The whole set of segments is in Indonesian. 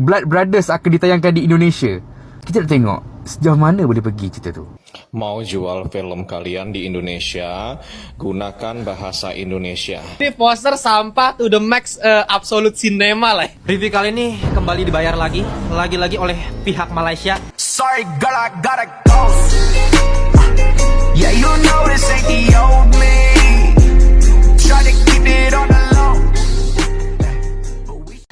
Blood Brothers akan ditayangkan di Indonesia. Kita nak tengok sejauh mana boleh pergi cerita tu. Mau jual film kalian di Indonesia, gunakan bahasa Indonesia. Ini poster sampah to the max, absolute cinema lah. Review kali ini kembali dibayar lagi oleh pihak Malaysia. Sorry girl, I gotta go. Yeah, you know this ain't the old me. Try to keep it on the low.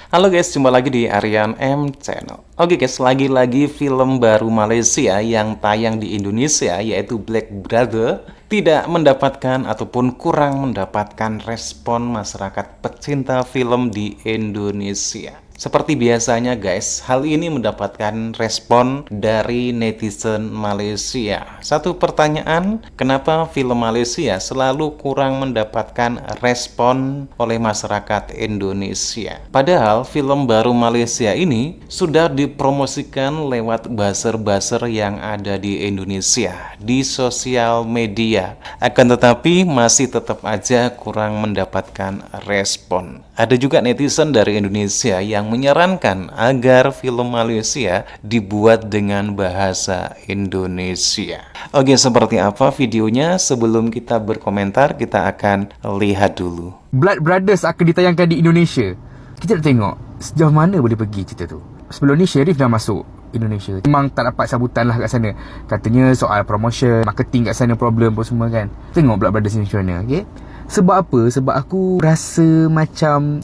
Halo guys, jumpa lagi di Aryan M Channel. Oke guys, lagi-lagi film baru Malaysia yang tayang di Indonesia yaitu Black Brother tidak mendapatkan ataupun kurang mendapatkan respon masyarakat pecinta film di Indonesia. Seperti biasanya guys, hal ini mendapatkan respon dari netizen Malaysia. Satu pertanyaan, kenapa film Malaysia selalu kurang mendapatkan respon oleh masyarakat Indonesia? Padahal film baru Malaysia ini sudah dipromosikan lewat buzzer-buzzer yang ada di Indonesia, di sosial media. Akan tetapi masih tetap aja kurang mendapatkan respon. Ada juga netizen dari Indonesia yang menyarankan agar film Malaysia dibuat dengan bahasa Indonesia. Oke, seperti apa videonya? Sebelum kita berkomentar, kita akan lihat dulu. Blood Brothers akan ditayangkan di Indonesia. Kita nak tengok sejauh mana boleh pergi cerita tu. Sebelum ni Sherif dah masuk Indonesia. Memang tak dapat sambutan lah kat sana. Katanya soal promotion, marketing kat sana problem pun semua kan. Tengok Blood Brothers ni macam mana, okay? Sebab apa? Sebab aku rasa macam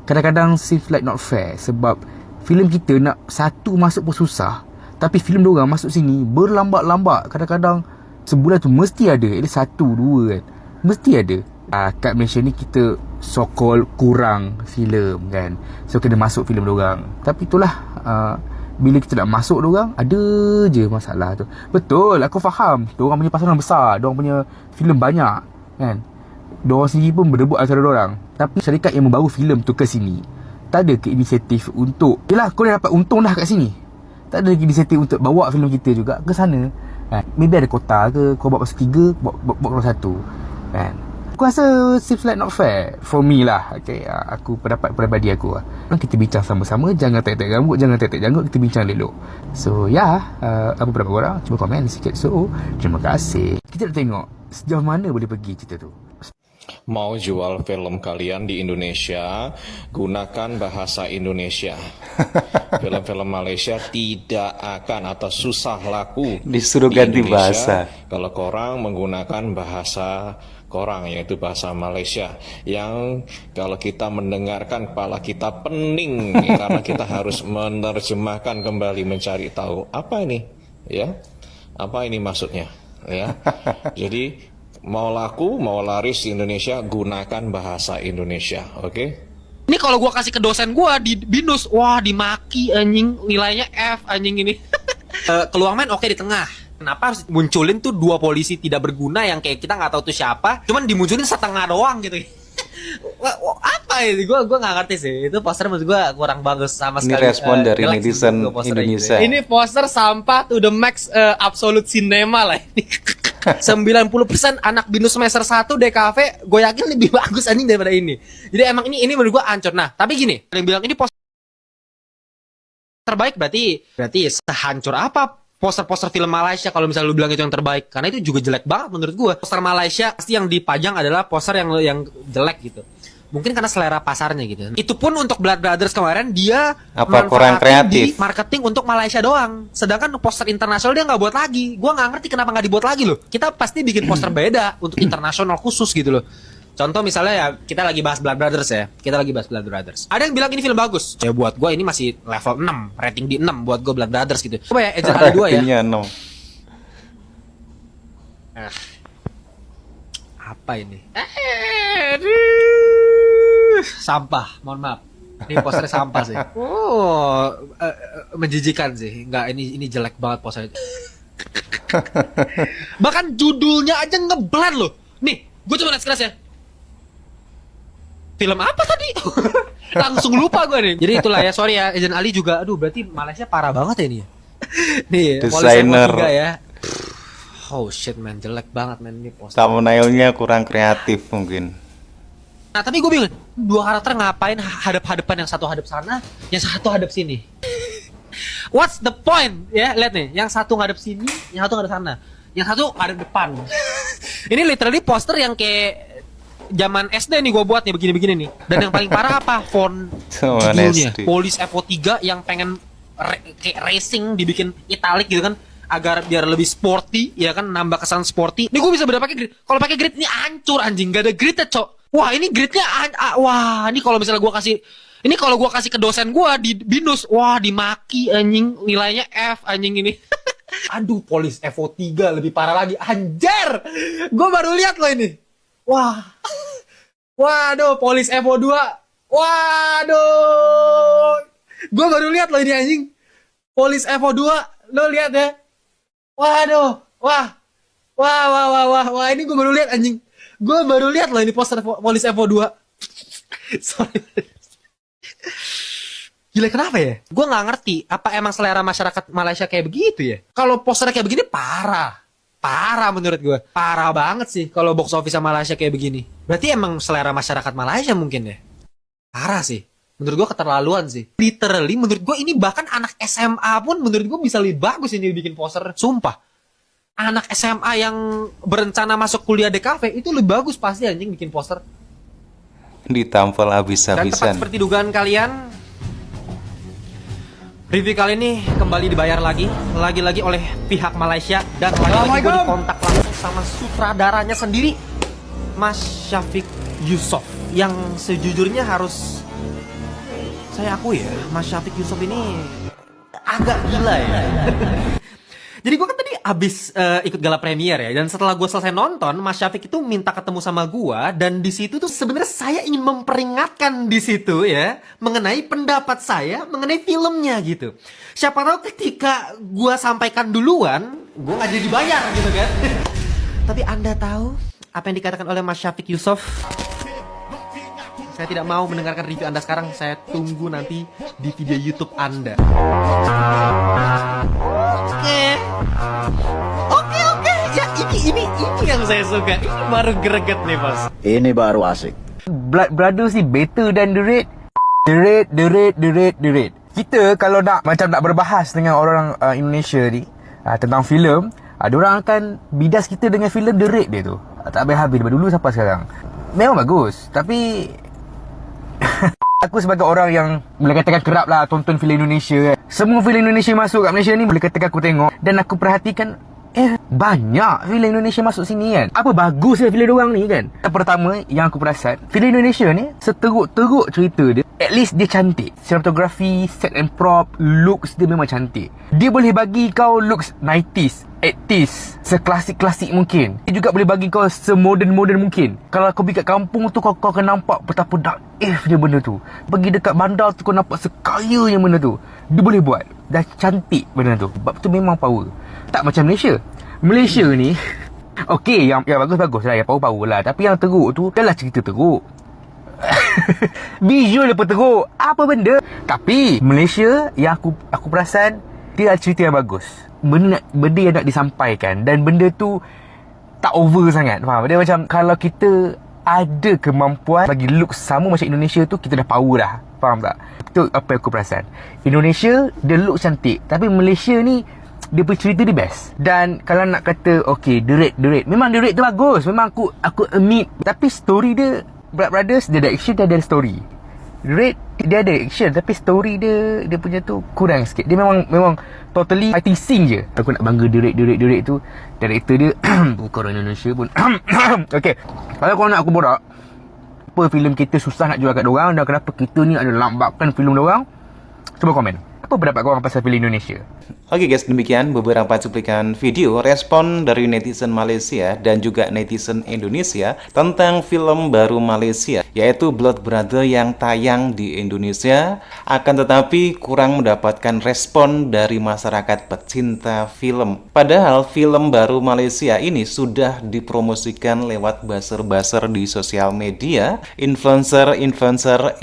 kadang-kadang seems like not fair. Sebab filem kita nak satu masuk pun susah, tapi filem diorang masuk sini berlambat-lambat. Kadang-kadang sebulan tu mesti ada at least satu, dua kan. Mesti ada. Kat Malaysia ni kita so called kurang filem kan. So kena masuk filem diorang. Tapi itulah bila kita nak masuk diorang, ada je masalah tu. Betul, aku faham. Diorang punya pasaran besar, diorang punya filem banyak kan. Diorang sendiri pun berebut antara diorang. Tapi syarikat yang membawa filem tu ke sini tak ada ke inisiatif untuk, yelah kau dah dapat untung dah kat sini, tak ada lagi inisiatif untuk bawa filem kita juga ke sana kan. Maybe ada kota ke, kau bawa pasal 3, bawa pasal 1 kan. Aku rasa seems like not fair for me lah. Okay, aku pendapat peribadi aku lah. Kita bincang sama-sama, jangan tek-tek rambut, jangan tek-tek janggut, kita bincang elok. So apa pendapat korang? Cuba komen sikit. So terima kasih. Kita nak tengok sejauh mana boleh pergi cerita tu. Mau jual film kalian di Indonesia, gunakan bahasa Indonesia. Film-film Malaysia tidak akan atau susah laku Disuruh di ganti Indonesia bahasa. kalau korang menggunakan bahasa korang, yaitu bahasa Malaysia, yang kalau kita mendengarkan kepala kita pening karena kita harus menerjemahkan kembali, mencari tahu apa ini, ya, apa ini maksudnya, ya. Jadi mau laku, mau laris di Indonesia, gunakan bahasa Indonesia, oke? Ini kalau gua kasih ke dosen gua di BINUS, wah dimaki anjing, nilainya F anjing ini. Keluang main oke di tengah. Kenapa harus munculin tuh dua polisi tidak berguna yang kayak kita nggak tahu tuh siapa, cuman dimunculin setengah doang gitu. Apa ini? Gua nggak ngerti sih. Itu poster menurut gua kurang bagus sama sekali. Ini respon dari jelek netizen posternya Indonesia. gitu. Ini poster sampah to the max, absolute cinema lah ini. 90% anak BINUS semester 1 DKV gue yakin lebih bagus anjing daripada ini. Jadi emang ini menurut gue hancur. Nah, tapi gini, ada yang bilang ini poster terbaik, berarti sehancur apa poster-poster film Malaysia kalau misalnya lu bilang itu yang terbaik? Karena itu juga jelek banget menurut gue. Poster Malaysia pasti yang dipajang adalah poster yang jelek gitu. Mungkin karena selera pasarnya gitu. Itu pun untuk Blood Brothers kemarin dia kurang kreatif di marketing untuk Malaysia doang. Sedangkan poster internasional dia nggak buat lagi. Gua nggak ngerti kenapa nggak dibuat lagi loh. Kita pasti bikin poster beda untuk internasional khusus gitu loh. Contoh misalnya ya, kita lagi bahas Blood Brothers ya. Kita lagi bahas Blood Brothers. Ada yang bilang ini film bagus. Ya buat gua ini masih level 6, rating di 6 buat gua Blood Brothers gitu. Coba ya Agent Ali 2 ya. Apa ini? Sampah, mohon maaf. Ini posternya sampah sih. Menjijikan sih. Enggak, ini jelek banget posternya. Bahkan judulnya aja ngeblend loh. Nih, gue coba lihat sekelas ya. Film apa tadi? Langsung lupa gue nih. Jadi itulah ya, sorry ya, Agent Ali juga. Aduh, berarti Malaysia parah banget ya ini ya. Nih, desainer ya. Oh shit man, jelek banget man ini poster. Thumbnailnya kurang kreatif mungkin. Nah tapi gue bingung, dua karakter ngapain hadap-hadapan, yang satu hadap sana, yang satu hadap sini. What's the point? Ya, lihat nih, yang satu ngadep sini, yang satu ngadep sana. Yang satu ngadep depan. Ini literally poster yang kayak zaman SD nih gue buat nih begini-begini nih. Dan yang paling parah apa? Font Zaman judulnya. SD. Police FO3 yang pengen kayak racing dibikin italic gitu kan, agar biar lebih sporty, ya kan, nambah kesan sporty. Ini gue bisa bener pakai grid. Kalau pakai grid ini hancur anjing, gak ada gridnya, cok. Wah, ini gridnya wah, ini kalau misalnya gue kasih, ini kalau gue kasih ke dosen gue di binus, wah dimaki anjing, nilainya F anjing ini. Aduh, Police FO3 lebih parah lagi, anjir. Gue baru lihat loh ini. Wah. Waduh, Police FO2. Waduh. Gue baru lihat loh ini anjing. Police FO2, lo lihat ya. Waduh. Wah, ini gue baru lihat anjing. Gue baru lihat loh ini poster Police FO2. Sorry. Gila, kenapa ya? Gue nggak ngerti. Apa emang selera masyarakat Malaysia kayak begitu ya? Kalau posternya kayak begini parah. Parah menurut gue. Parah banget sih kalau box office Malaysia kayak begini. Berarti emang selera masyarakat Malaysia mungkin ya? Parah sih. Menurut gue keterlaluan sih. Literally menurut gue ini bahkan anak SMA pun menurut gue bisa lebih bagus ini bikin poster. Sumpah. Anak SMA yang berencana masuk kuliah DKV itu lebih bagus pasti anjing bikin poster. Ditampol Dan tepat habis-habisan. seperti dugaan kalian, review kali ini kembali dibayar lagi oleh pihak Malaysia. Dan lagi-lagi gue dikontak langsung sama sutradaranya sendiri, Mas Syafiq Yusof. Yang sejujurnya harus saya akui ya, Mas Syafiq Yusof ini agak gila ya. Jadi gue kan tadi abis ikut gala premier ya, dan setelah gue selesai nonton, Mas Syafiq itu minta ketemu sama gue, dan di situ tuh sebenarnya saya ingin memperingatkan di situ ya, mengenai pendapat saya mengenai filmnya gitu. Siapa tahu ketika gue sampaikan duluan, gue nggak jadi dibayar gitu kan. Tapi Anda tahu apa yang dikatakan oleh Mas Syafiq Yusof? Saya tidak mau mendengarkan review Anda sekarang. Saya tunggu nanti di video YouTube Anda. Oke. Ya ini yang saya suka. Ini baru greget nih, Bos. Ini baru asik. Blood Brothers ni better than The Raid. The Raid. Kita kalau nak macam nak berbahas dengan orang Indonesia ni tentang filem, diorang akan bidas kita dengan filem The Raid dia tu. Tak habis-habis daripada dulu sampai sekarang. Memang bagus, tapi aku sebagai orang yang boleh katakan kerap lah tonton filem Indonesia. Semua filem Indonesia masuk kat Malaysia ni boleh katakan aku tengok, dan aku perhatikan banyak filem Indonesia masuk sini kan. Apa bagusnya filem diorang ni kan. Yang pertama yang aku perasan, filem Indonesia ni seteruk-teruk cerita dia, at least dia cantik. Cinematography, set and prop, looks dia memang cantik. Dia boleh bagi kau looks 90s, 80s, seklasik-klasik mungkin. Dia juga boleh bagi kau semodern-modern mungkin. Kalau kau pergi kat kampung tu, kau akan nampak betapa naif dia benda tu. Pergi dekat bandar tu, kau nampak sekayanya benda tu. Dia boleh buat. Dan cantik benda tu. Sebab tu memang power. Tak macam Malaysia. Malaysia ni okey, yang bagus-bagus lah, yang power-power lah. Tapi yang teruk tu adalah cerita teruk. Visual pun teruk. Apa benda? Tapi Malaysia yang aku perasan, dia ada cerita yang bagus. Benda yang nak disampaikan, dan benda tu tak over sangat. Faham? Dia macam kalau kita ada kemampuan bagi look sama macam Indonesia tu, kita dah power dah. Faham tak? Itu apa yang aku perasan. Indonesia dia look cantik, tapi Malaysia ni dia punya cerita dia best. Dan kalau nak kata okay, The Raid memang The Raid tu bagus. Memang aku admit. Tapi story dia, Blood Brothers, dia ada action, dia ada story. The Raid dia ada action, tapi story dia punya tu kurang sikit. Dia memang totally fighting scene je. Aku nak bangga The Raid tu. Director dia bukan orang Indonesia pun. Okay, kalau korang nak aku borak apa filem kita susah nak jual kat diorang, dan kenapa kita ni ada lambakan filem diorang, cuba komen. Apa pendapat korang pasal filem Indonesia? Oke guys, demikian beberapa cuplikan video respon dari netizen Malaysia dan juga netizen Indonesia tentang film baru Malaysia, yaitu Blood Brother yang tayang di Indonesia, akan tetapi kurang mendapatkan respon dari masyarakat pecinta film. Padahal film baru Malaysia ini sudah dipromosikan lewat buzzer-buzzer di sosial media influencer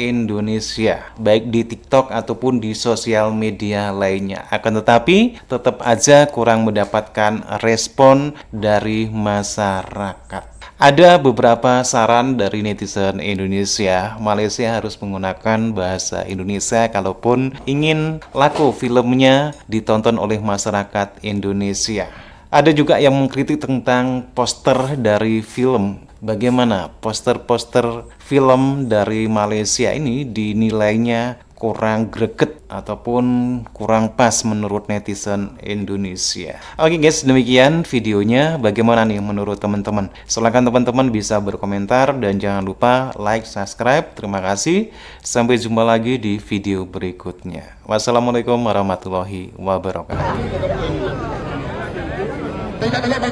Indonesia, baik di TikTok ataupun di sosial media lainnya. Akan tetapi tetapi tetap aja kurang mendapatkan respon dari masyarakat. Ada beberapa saran dari netizen Indonesia, Malaysia harus menggunakan bahasa Indonesia kalaupun ingin laku filmnya ditonton oleh masyarakat Indonesia. Ada juga yang mengkritik tentang poster dari film. Bagaimana poster-poster film dari Malaysia ini dinilainya kurang greget ataupun kurang pas menurut netizen Indonesia. Oke guys, demikian videonya. Bagaimana nih menurut teman-teman? Silakan teman-teman bisa berkomentar dan jangan lupa like, subscribe. Terima kasih. Sampai jumpa lagi di video berikutnya. Wassalamualaikum warahmatullahi wabarakatuh.